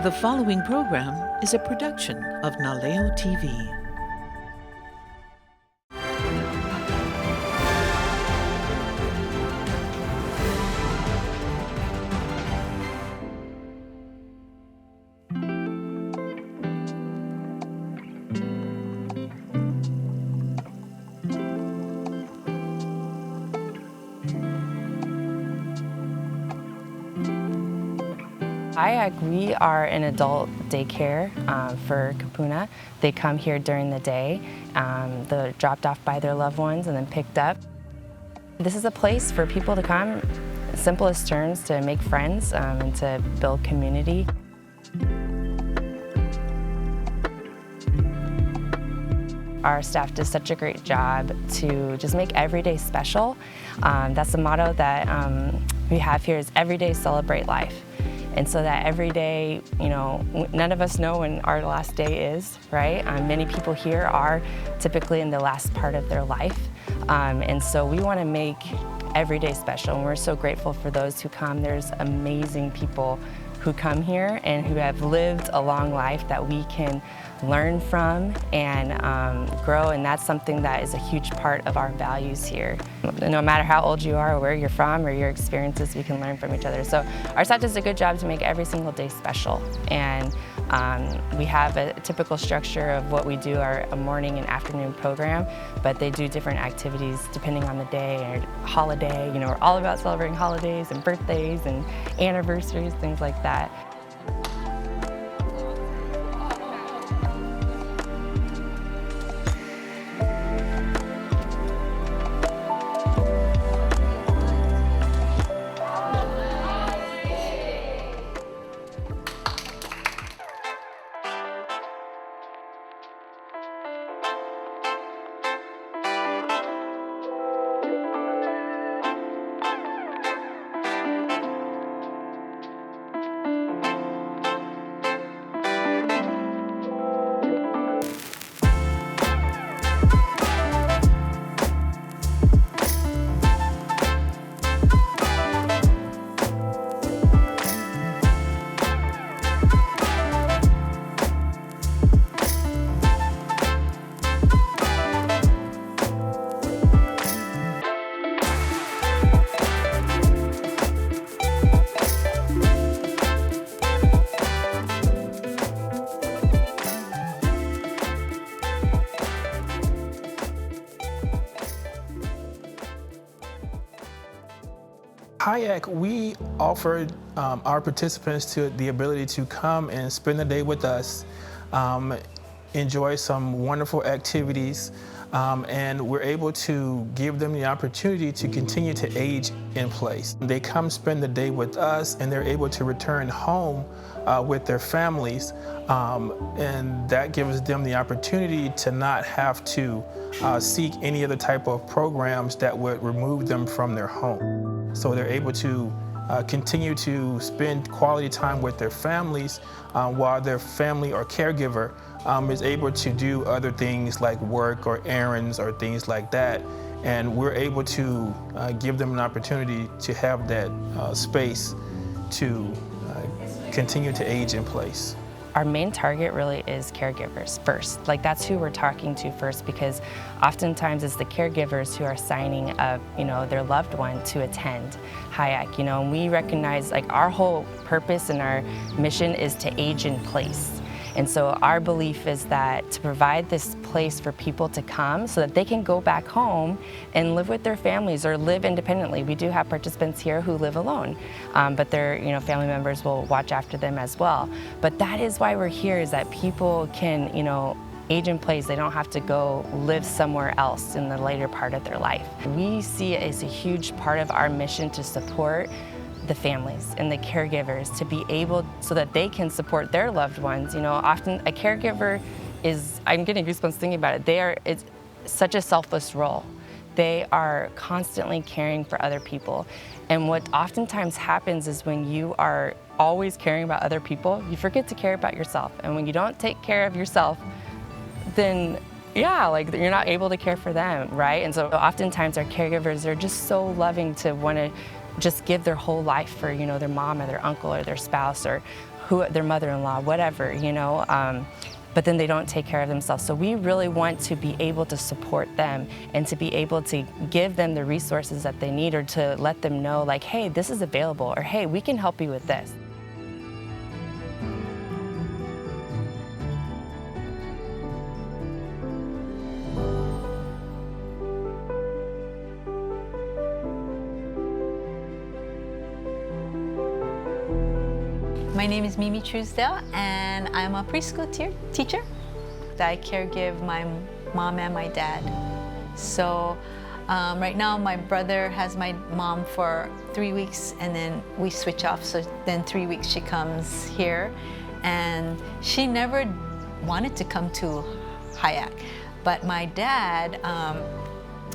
The following program is a production of Naleo TV. HIAC, we are an adult daycare for kupuna. They come here during the day. They're dropped off by their loved ones and then picked up. This is a place for people to come, simplest terms, to make friends and to build community. Our staff does such a great job to just make every day special. That's the motto that we have here, is every day celebrate life. And so that every day, you know, none of us know when our last day is, right? Many people here are typically in the last part of their life. And so we want to make every day special. And we're so grateful for those who come. There's amazing people who come here and who have lived a long life that we can learn from and grow, and that's something that is a huge part of our values here. No matter how old you are or where you're from or your experiences, we can learn from each other. So our staff does a good job to make every single day special, and we have a typical structure of what we do, a morning and afternoon program, but they do different activities depending on the day or holiday. You know, we're all about celebrating holidays and birthdays and anniversaries, things like that. HIAC, we offer our participants the ability to come and spend the day with us, enjoy some wonderful activities, and we're able to give them the opportunity to continue to age in place. They come spend the day with us and they're able to return home with their families, and that gives them the opportunity to not have to seek any other type of programs that would remove them from their home. So they're able to continue to spend quality time with their families while their family or caregiver is able to do other things like work or errands or things like that. And we're able to give them an opportunity to have that space to continue to age in place. Our main target really is caregivers first. Like, that's who we're talking to first, because oftentimes it's the caregivers who are signing up, you know, their loved one to attend HIAC, you know, and we recognize, like, our whole purpose and our mission is to age in place. And so our belief is that to provide this place for people to come so that they can go back home and live with their families or live independently. We do have participants here who live alone, but their family members will watch after them as well. But that is why we're here, is that people can age in place. They don't have to go live somewhere else in the later part of their life. We see it as a huge part of our mission to support the families and the caregivers to be able so that they can support their loved ones. You know, often a caregiver is, I'm getting goosebumps thinking about it, it's such a selfless role. They are constantly caring for other people. And what oftentimes happens is when you are always caring about other people, you forget to care about yourself. And when you don't take care of yourself, then like you're not able to care for them, right? And so oftentimes our caregivers are just so loving to want to just give their whole life for, their mom or their uncle or their spouse or their mother-in-law, whatever, you know, but then they don't take care of themselves. So we really want to be able to support them and to be able to give them the resources that they need, or to let them know, like, hey, this is available, or hey, we can help you with this. My name is Mimi Truesdale, and I'm a preschool teacher. I caregive my mom and my dad. So right now my brother has my mom for 3 weeks, and then we switch off. So then 3 weeks she comes here, and she never wanted to come to HIAC. But my dad,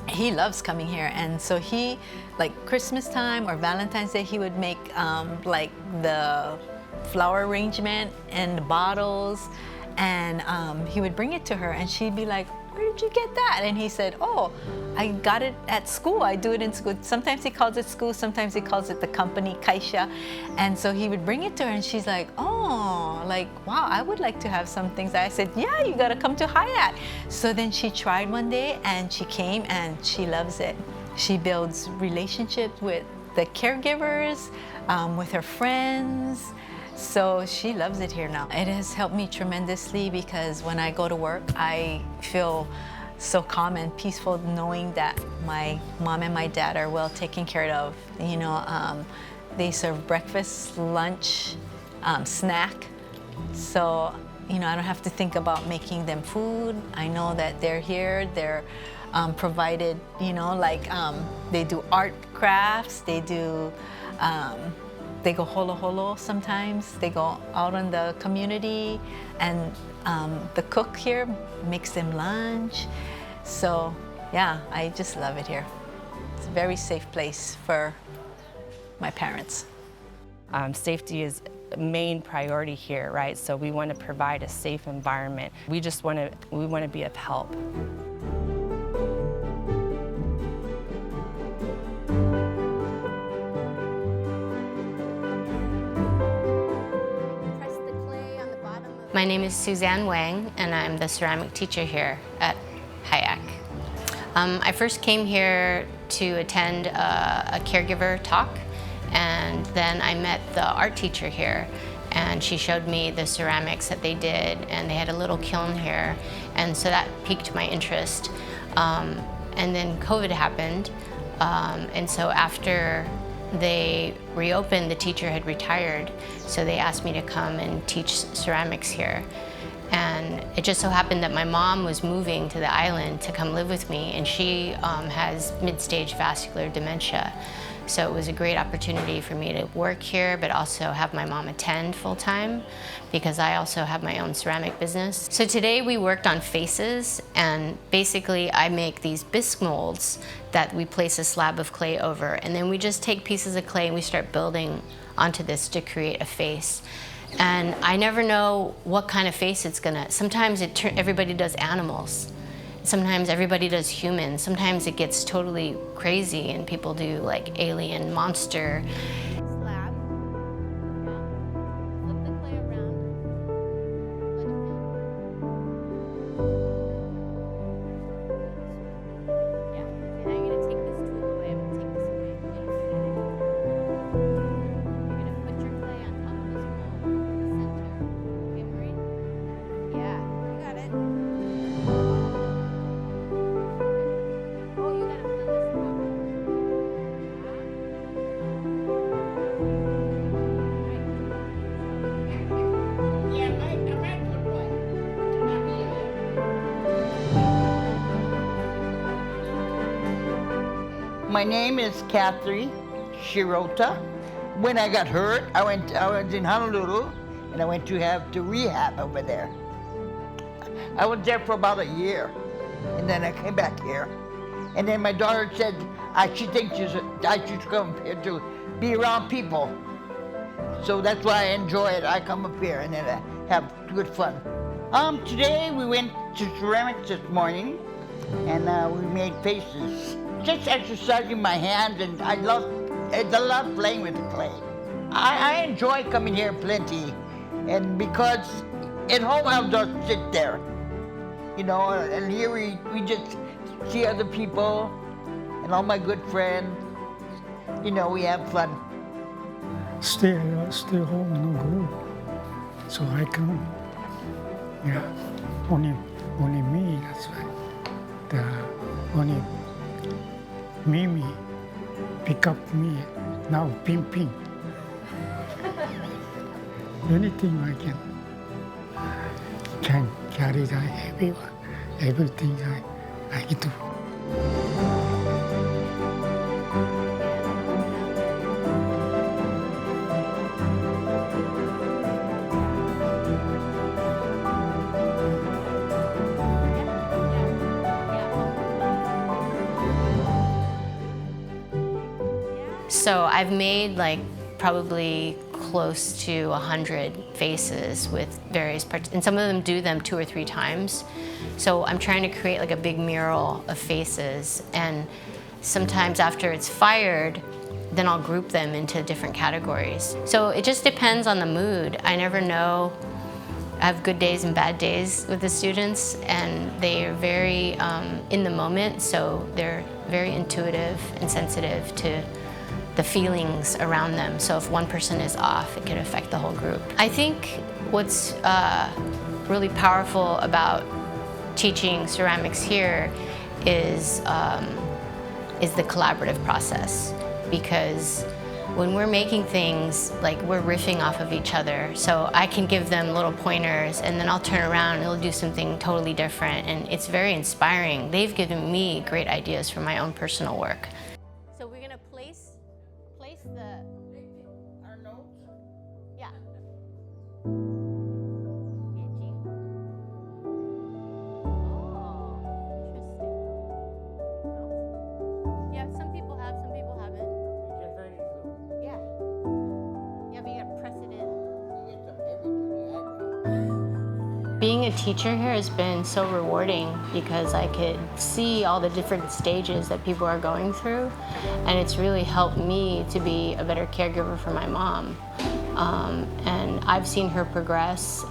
he loves coming here, and so he, like Christmas time or Valentine's Day, he would make like the flower arrangement and the bottles, and he would bring it to her, and she'd be like, where did you get that? And he said, oh, I got it at school. I do it in school. Sometimes he calls it school, sometimes he calls it the company, Kaisha. And so he would bring it to her, and she's like, oh, like, wow, I would like to have some things. I said, yeah, you gotta come to HIAC. So then she tried one day, and she came, and she loves it. She builds relationships with the caregivers, with her friends. So she loves it here now. It has helped me tremendously, because when I go to work, I feel so calm and peaceful knowing that my mom and my dad are well taken care of. You know, they serve breakfast, lunch, snack. So, you know, I don't have to think about making them food. I know that they're here, they're provided, you know, like they do art crafts, they do, they go holo holo sometimes. They go out in the community, and the cook here makes them lunch. So yeah, I just love it here. It's a very safe place for my parents. Safety is a main priority here, right? So we want to provide a safe environment. We want to be of help. My name is Suzanne Wang, and I'm the ceramic teacher here at HIAC. I first came here to attend a caregiver talk, and then I met the art teacher here, and she showed me the ceramics that they did, and they had a little kiln here, and so that piqued my interest. And then COVID happened, and so after they reopened, the teacher had retired, so they asked me to come and teach ceramics here. And it just so happened that my mom was moving to the island to come live with me, and she has mid-stage vascular dementia. So it was a great opportunity for me to work here, but also have my mom attend full-time, because I also have my own ceramic business. So today we worked on faces, and basically I make these bisque molds that we place a slab of clay over, and then we just take pieces of clay and we start building onto this to create a face. And I never know what kind of face it's gonna. Sometimes everybody does animals. Sometimes everybody does humans. Sometimes it gets totally crazy and people do like alien, monster. Slab. Flip the clay around. Let it go. Yeah. And now you're gonna take this tool away. I'm gonna take this away. You're gonna put your clay on top of this mold in the center. Okay, Maureen? Yeah, you got it. Oh, you gotta fill this cup. My name is Kathy Shirota. When I got hurt, I was in Honolulu, and I went to have to rehab over there. I was there for about a year, and then I came back here. And then my daughter said, she thinks I should come here to be around people. So that's why I enjoy it. I come up here and then I have good fun. Today we went to ceramics this morning, and we made faces. Just exercising my hands, and I love playing with the clay. I enjoy coming here plenty. And because at home I'll just sit there, you know, and here we just see other people and all my good friends. You know, we have fun. Stay home, no go. So I come. Yeah, only me. That's why. Only Mimi pick up me. Now ping. Anything I can carry that everything I do. So I've made like probably close to 100 faces with various parts, and some of them do them 2 or 3 times. So I'm trying to create like a big mural of faces, and sometimes after it's fired, then I'll group them into different categories. So it just depends on the mood. I never know. I have good days and bad days with the students, and they are very in the moment, so they're very intuitive and sensitive to the feelings around them. So if one person is off, it could affect the whole group. I think what's really powerful about teaching ceramics here is the collaborative process, because when we're making things, like we're riffing off of each other. So I can give them little pointers, and then I'll turn around and they'll do something totally different, and it's very inspiring. They've given me great ideas for my own personal work. So we're gonna place the... Our notes? Yeah. Yeah, some people have, some people haven't. Yeah. Yeah, but you gotta press it in. Being a teacher here has been so rewarding because I could see all the different stages that people are going through, and it's really helped me to be a better caregiver for my mom. And I've seen her progress,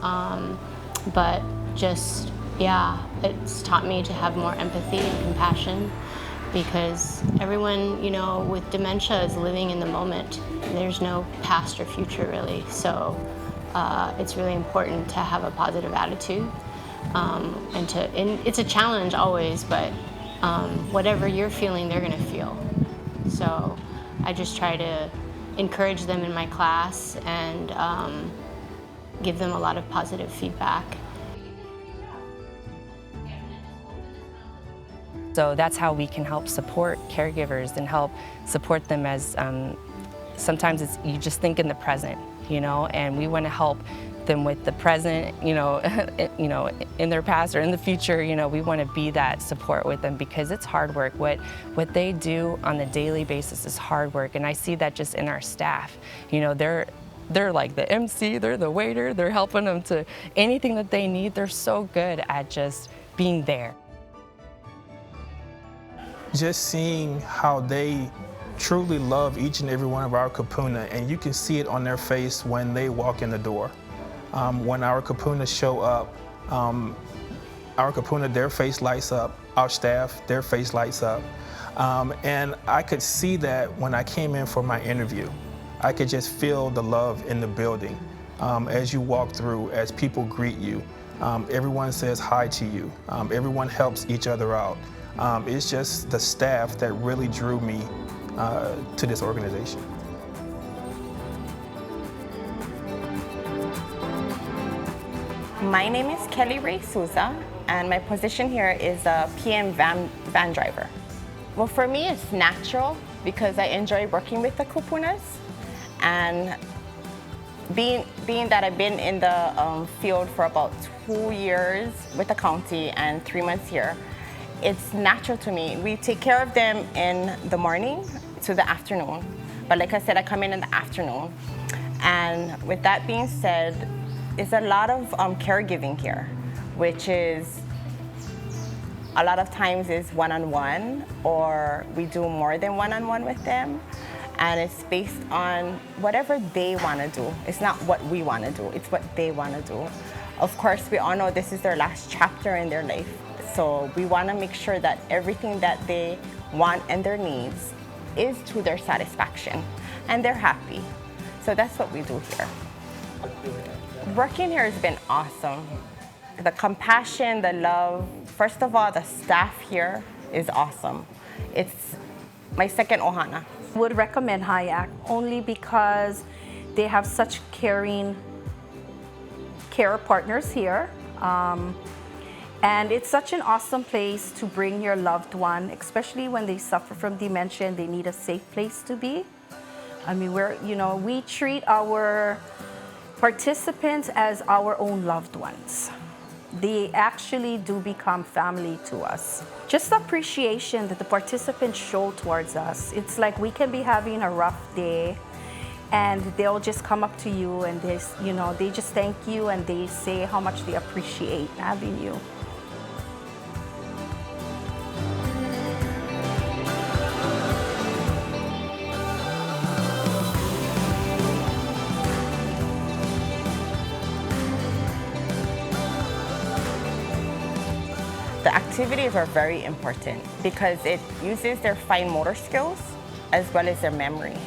but just, yeah, it's taught me to have more empathy and compassion, because everyone, you know, with dementia is living in the moment. There's no past or future, really. So it's really important to have a positive attitude, and it's a challenge always, but whatever you're feeling, they're gonna feel. So I just try to encourage them in my class and give them a lot of positive feedback. So that's how we can help support caregivers and help support them as sometimes it's, you just think in the present, you know, and we want to help them with the present, you know, in their past or in the future. You know, we want to be that support with them because it's hard work. What they do on a daily basis is hard work, and I see that just in our staff. You know, they're like the MC, they're the waiter, they're helping them to anything that they need. They're so good at just being there. Just seeing how they truly love each and every one of our kupuna, and you can see it on their face when they walk in the door. When our kupunas show up, our kupuna, their face lights up. Our staff, their face lights up. And I could see that when I came in for my interview. I could just feel the love in the building. As you walk through, as people greet you, everyone says hi to you. Everyone helps each other out. It's just the staff that really drew me to this organization. My name is Kelly Ray Souza, and my position here is a PM van driver. Well, for me, it's natural because I enjoy working with the kupunas, and being that I've been in the field for about 2 years with the county and 3 months here, it's natural to me. We take care of them in the morning to the afternoon. But like I said, I come in the afternoon. And with that being said, it's a lot of caregiving here, which is a lot of times is one-on-one, or we do more than one-on-one with them. And it's based on whatever they want to do. It's not what we want to do, it's what they want to do. Of course, we all know this is their last chapter in their life. So we want to make sure that everything that they want and their needs is to their satisfaction and they're happy. So that's what we do here. Working here has been awesome. The compassion, the love, first of all, the staff here is awesome. It's my second ohana. Would recommend HIAC only because they have such caring care partners here. And it's such an awesome place to bring your loved one, especially when they suffer from dementia and they need a safe place to be. I mean, we treat our participants as our own loved ones. They actually do become family to us. Just the appreciation that the participants show towards us. It's like we can be having a rough day and they'll just come up to you and they just thank you and they say how much they appreciate having you. The activities are very important because it uses their fine motor skills as well as their memory.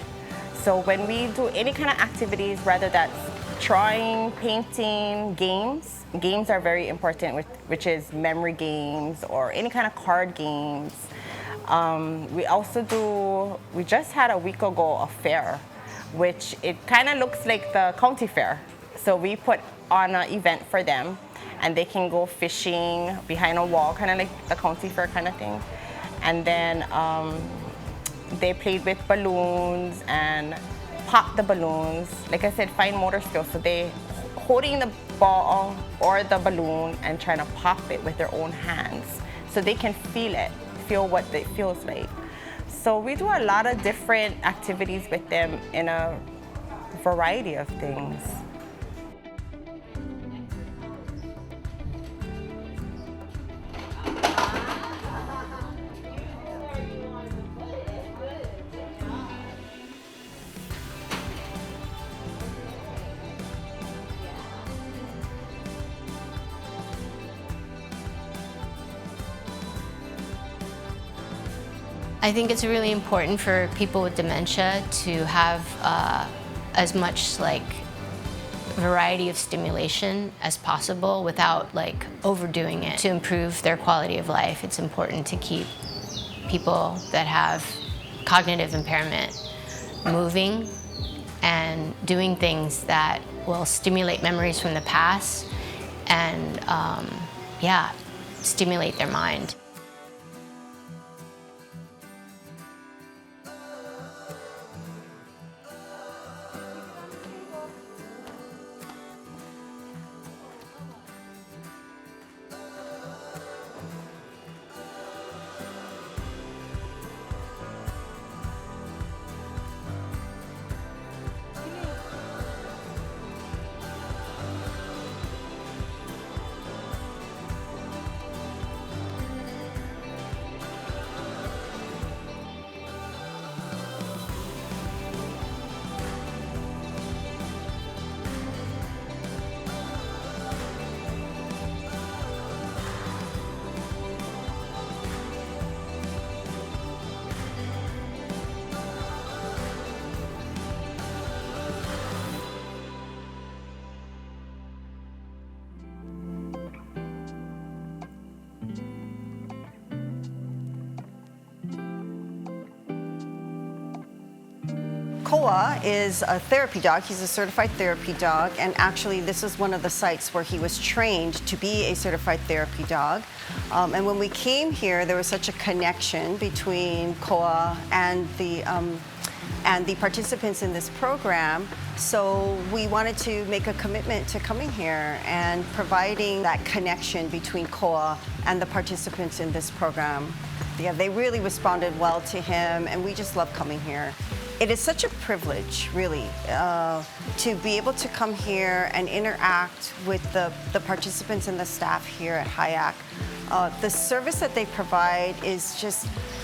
So when we do any kind of activities, whether that's drawing, painting, games are very important, which is memory games or any kind of card games. We just had a week ago a fair, which it kind of looks like the county fair. So we put on an event for them and they can go fishing behind a wall, kind of like the county fair kind of thing. And then they played with balloons and popped the balloons. Like I said, fine motor skills. So they holding the ball or the balloon and trying to pop it with their own hands so they can feel what it feels like. So we do a lot of different activities with them in a variety of things. I think it's really important for people with dementia to have as much variety of stimulation as possible without overdoing it. To improve their quality of life, it's important to keep people that have cognitive impairment moving and doing things that will stimulate memories from the past and stimulate their mind. Koa is a therapy dog. He's a certified therapy dog, and actually this is one of the sites where he was trained to be a certified therapy dog. And when we came here, there was such a connection between Koa and the participants in this program. So we wanted to make a commitment to coming here and providing that connection between Koa and the participants in this program. Yeah, they really responded well to him, and we just love coming here. It is such a privilege, really, to be able to come here and interact with the participants and the staff here at HIAC. The service that they provide is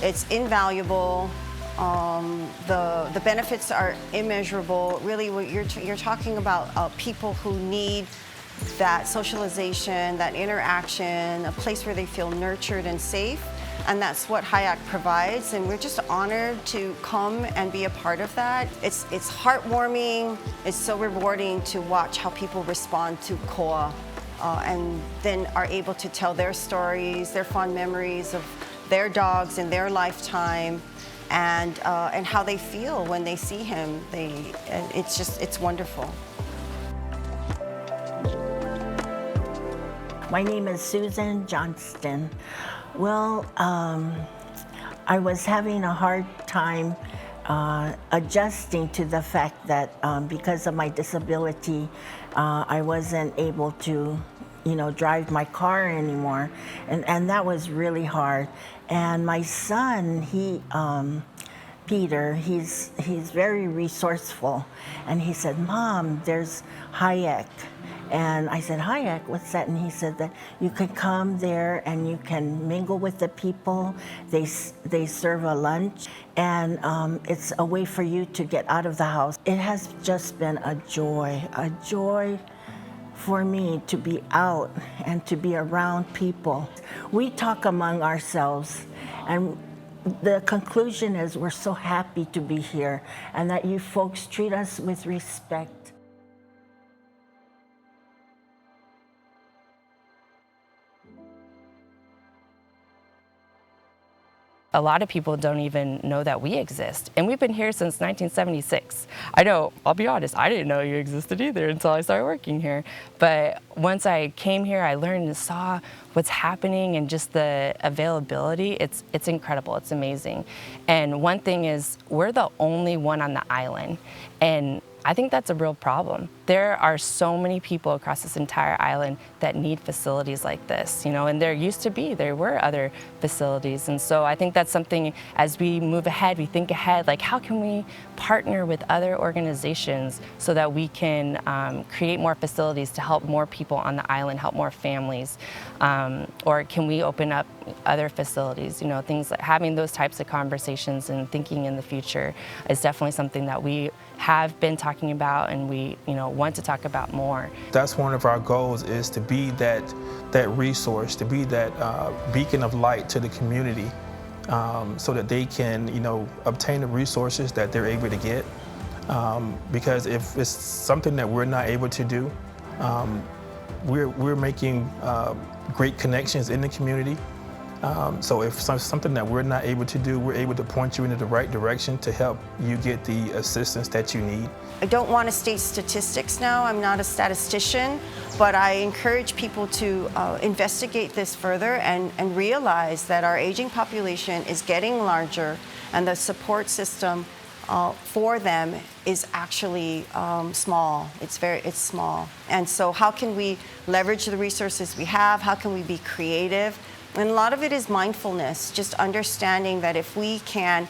it's invaluable. The benefits are immeasurable. Really, what you're talking about people who need that socialization, that interaction, a place where they feel nurtured and safe. And that's what HIAC provides, and we're just honored to come and be a part of that. It's heartwarming, it's so rewarding to watch how people respond to COA and then are able to tell their stories, their fond memories of their dogs in their lifetime, and how they feel when they see him. It's wonderful. My name is Susan Johnston. Well, I was having a hard time adjusting to the fact that because of my disability, I wasn't able to, drive my car anymore, and that was really hard. And my son, Peter, he's very resourceful, and he said, "Mom, there's HIAC." And I said, "HIAC, what's that?" And he said that you can come there and you can mingle with the people. They serve a lunch, and it's a way for you to get out of the house. It has just been a joy for me to be out and to be around people. We talk among ourselves, and the conclusion is we're so happy to be here and that you folks treat us with respect. A lot of people don't even know that we exist. And we've been here since 1976. I know, I'll be honest, I didn't know you existed either until I started working here. But once I came here, I learned and saw what's happening and just the availability. It's incredible, it's amazing. And one thing is, we're the only one on the island. And I think that's a real problem. There are so many people across this entire island that need facilities like this, and there were other facilities. And so I think that's something, as we move ahead, we think ahead, like how can we partner with other organizations so that we can create more facilities to help more people on the island, help more families, or can we open up other facilities, things like having those types of conversations and thinking in the future is definitely something that we have been talking about and we want to talk about more. That's one of our goals, is to be that resource, to be that beacon of light to the community, so that they can obtain the resources that they're able to get. Because if it's something that we're not able to do, we're making great connections in the community. So if something that we're not able to do, we're able to point you into the right direction to help you get the assistance that you need. I don't want to state statistics now, I'm not a statistician, but I encourage people to investigate this further and realize that our aging population is getting larger and the support system for them is actually small. It's small. And so how can we leverage the resources we have? How can we be creative? And a lot of it is mindfulness, just understanding that if we can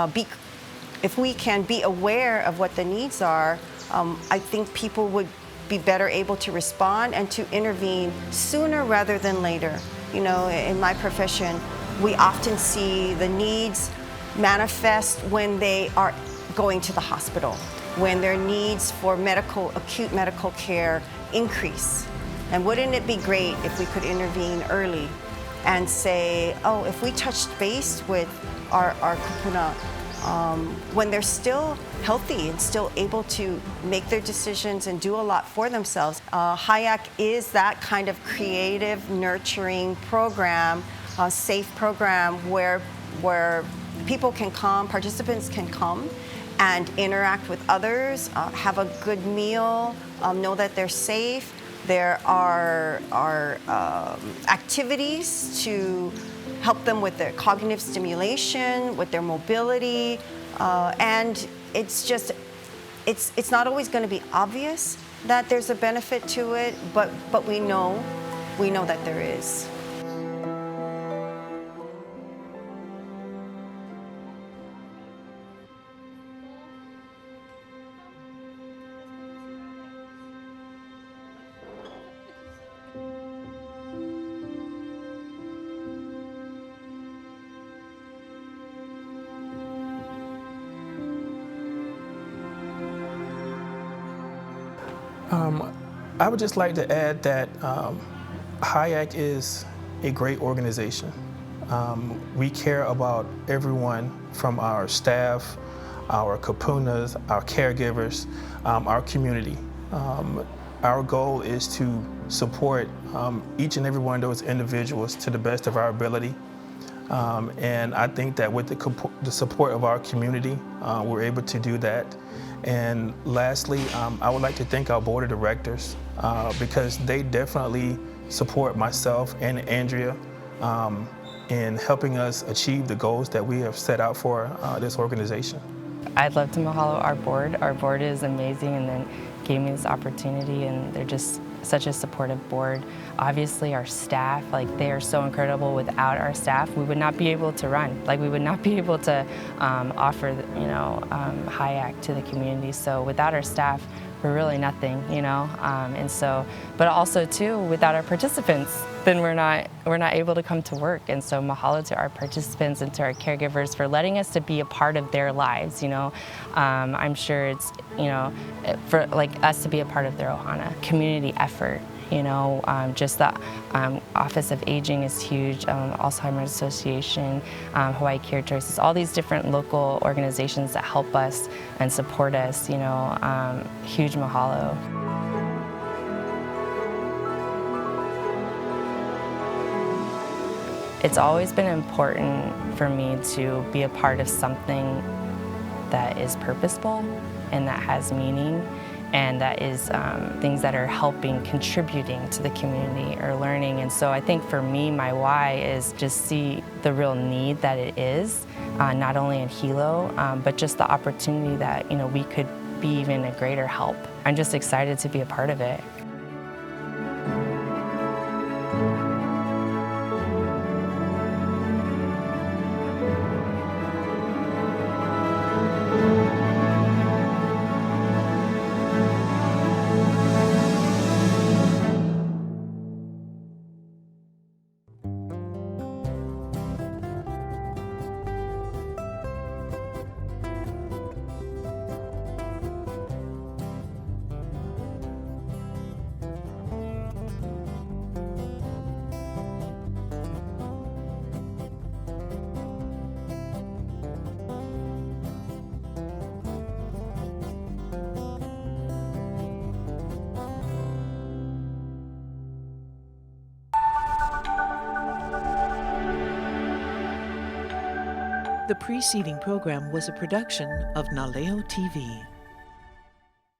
be aware of what the needs are, I think people would be better able to respond and to intervene sooner rather than later. In my profession, we often see the needs manifest when they are going to the hospital, when their needs for acute medical care increase. And wouldn't it be great if we could intervene early and say, oh, if we touched base with our kupuna when they're still healthy and still able to make their decisions and do a lot for themselves. HIAC is that kind of creative, nurturing program, a safe program where people can come, participants can come and interact with others, have a good meal, know that they're safe. There are activities to help them with their cognitive stimulation, with their mobility, and it's not always going to be obvious that there's a benefit to it, but we know that there is. I would just like to add that HIAC is a great organization. We care about everyone from our staff, our kupunas, our caregivers, our community. Our goal is to support each and every one of those individuals to the best of our ability. And I think that with the support of our community, we're able to do that. And lastly, I would like to thank our board of directors because they definitely support myself and Andrea in helping us achieve the goals that we have set out for this organization. I'd love to mahalo our board. Our board is amazing and then gave me this opportunity, and they're just such a supportive board. Obviously our staff, like they are so incredible. Without our staff, we would not be able to run. Like we would not be able to offer, HIAC to the community. So without our staff, we're really nothing, and so, but also too, without our participants, then we're not able to come to work. And so mahalo to our participants and to our caregivers for letting us to be a part of their lives, I'm sure it's, for like us to be a part of their ohana. Community effort, just the Office of Aging is huge, Alzheimer's Association, Hawaii Care Choices, all these different local organizations that help us and support us, huge mahalo. It's always been important for me to be a part of something that is purposeful and that has meaning, and that is things that are helping, contributing to the community or learning. And so I think for me, my why is just see the real need that it is, not only in Hilo, but just the opportunity that we could be even a greater help. I'm just excited to be a part of it. The preceding program was a production of Naleo TV.